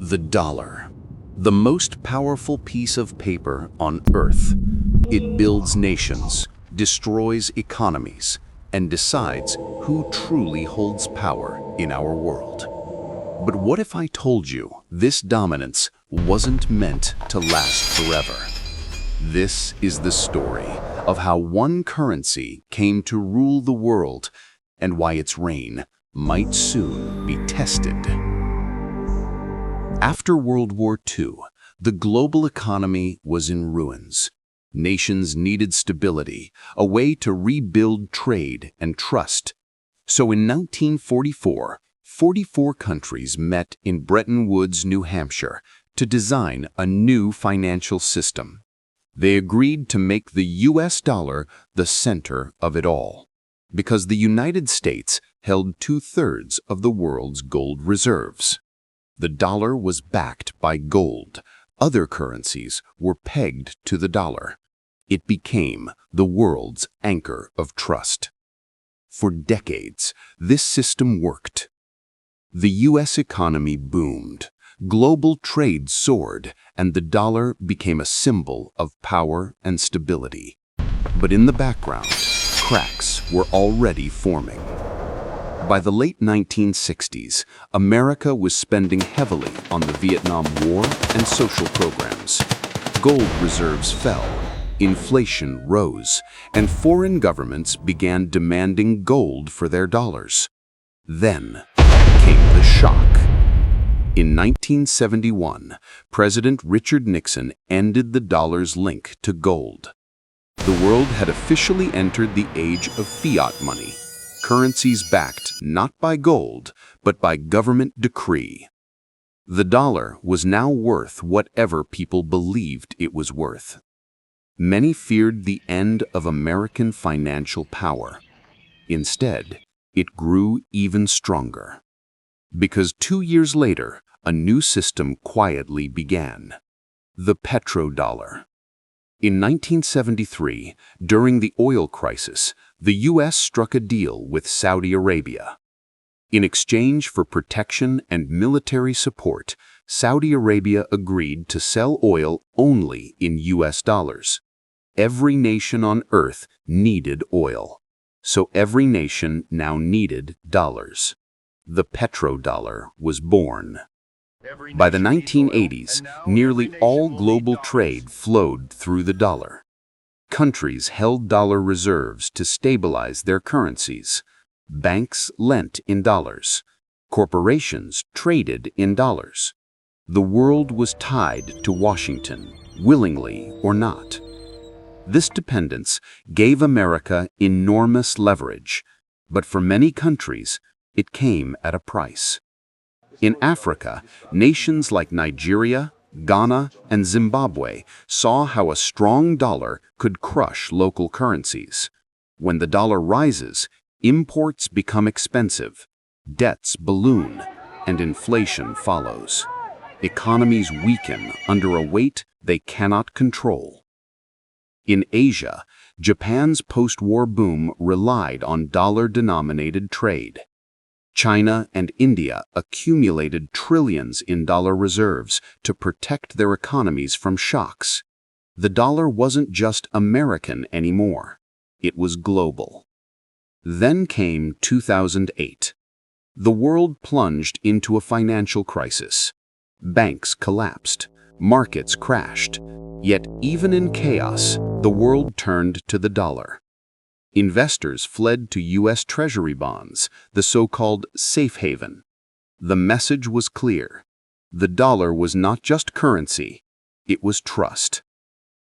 The dollar, the most powerful piece of paper on Earth. It builds nations, destroys economies, and decides who truly holds power in our world. But what if I told you this dominance wasn't meant to last forever? This is the story of how one currency came to rule the world and why its reign might soon be tested. After World War II, the global economy was in ruins. Nations needed stability, a way to rebuild trade and trust. So in 1944, 44 countries met in Bretton Woods, New Hampshire, to design a new financial system. They agreed to make the US dollar the center of it all, because the United States held 2/3 of the world's gold reserves. The dollar was backed by gold. Other currencies were pegged to the dollar. It became the world's anchor of trust. For decades, this system worked. The US economy boomed, global trade soared, and the dollar became a symbol of power and stability. But in the background, cracks were already forming. By the late 1960s, America was spending heavily on the Vietnam War and social programs. Gold reserves fell, inflation rose, and foreign governments began demanding gold for their dollars. Then came the shock. In 1971, President Richard Nixon ended the dollar's link to gold. The world had officially entered the age of fiat money, currencies backed not by gold, but by government decree. The dollar was now worth whatever people believed it was worth. Many feared the end of American financial power. Instead, it grew even stronger. Because 2 years later, a new system quietly began: the petrodollar. In 1973, during the oil crisis, the U.S. struck a deal with Saudi Arabia. In exchange for protection and military support, Saudi Arabia agreed to sell oil only in U.S. dollars. Every nation on Earth needed oil, so every nation now needed dollars. The petrodollar was born. By the 1980s, nearly all global trade flowed through the dollar. Countries held dollar reserves to stabilize their currencies. Banks lent in dollars. Corporations traded in dollars. The world was tied to Washington, willingly or not. This dependence gave America enormous leverage, but for many countries, it came at a price. In Africa, nations like Nigeria, Ghana, and Zimbabwe saw how a strong dollar could crush local currencies. When the dollar rises, imports become expensive, debts balloon, and inflation follows. Economies weaken under a weight they cannot control. In Asia, Japan's post-war boom relied on dollar-denominated trade. China and India accumulated trillions in dollar reserves to protect their economies from shocks. The dollar wasn't just American anymore. It was global. Then came 2008. The world plunged into a financial crisis. Banks collapsed. Markets crashed. Yet even in chaos, the world turned to the dollar. Investors fled to U.S. Treasury bonds, the so-called safe haven. The message was clear. The dollar was not just currency, it was trust.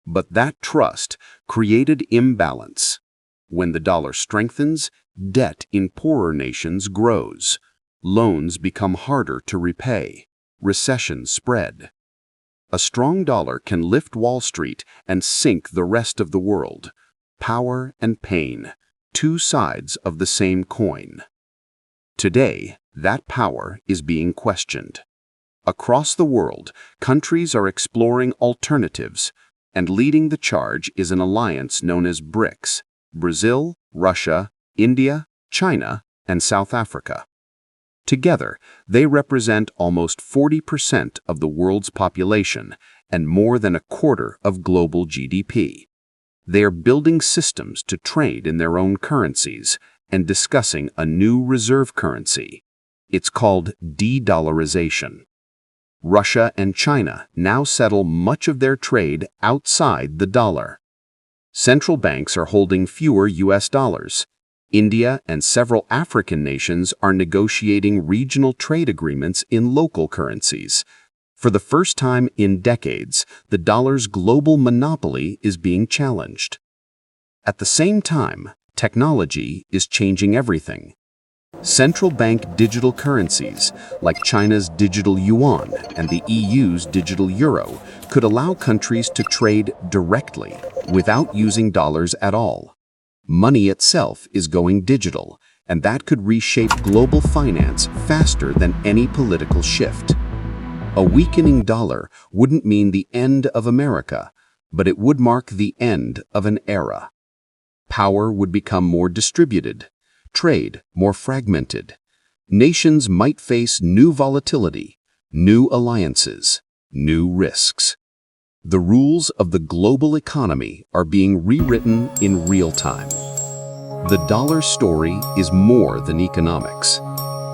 But that trust created imbalance. When the dollar strengthens, debt in poorer nations grows. Loans become harder to repay. Recessions spread. A strong dollar can lift Wall Street and sink the rest of the world. Power and pain, two sides of the same coin. Today, that power is being questioned. Across the world, countries are exploring alternatives, and leading the charge is an alliance known as BRICS: Brazil, Russia, India, China, and South Africa. Together, they represent almost 40% of the world's population and more than a quarter of global GDP. They are building systems to trade in their own currencies and discussing a new reserve currency. It's called de-dollarization. Russia and China now settle much of their trade outside the dollar. Central banks are holding fewer US dollars. India and several African nations are negotiating regional trade agreements in local currencies. For the first time in decades, the dollar's global monopoly is being challenged. At the same time, technology is changing everything. Central bank digital currencies, like China's digital yuan and the EU's digital euro, could allow countries to trade directly without using dollars at all. Money itself is going digital, and that could reshape global finance faster than any political shift. A weakening dollar wouldn't mean the end of America, but it would mark the end of an era. Power would become more distributed, trade more fragmented. Nations might face new volatility, new alliances, new risks. The rules of the global economy are being rewritten in real time. The dollar story is more than economics.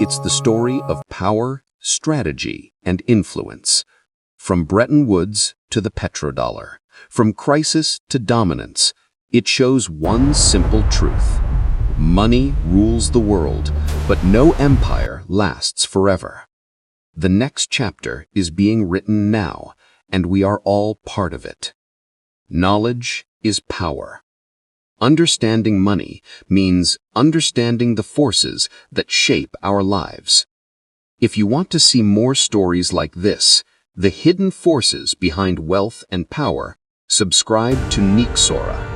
It's the story of power, strategy, and influence. From Bretton Woods to the petrodollar, from crisis to dominance, it shows one simple truth. Money rules the world, but no empire lasts forever. The next chapter is being written now, and we are all part of it. Knowledge is power. Understanding money means understanding the forces that shape our lives. If you want to see more stories like this, the hidden forces behind wealth and power, subscribe to Nixora.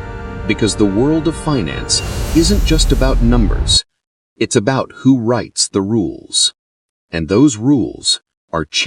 Because the world of finance isn't just about numbers. It's about who writes the rules. And those rules are changing.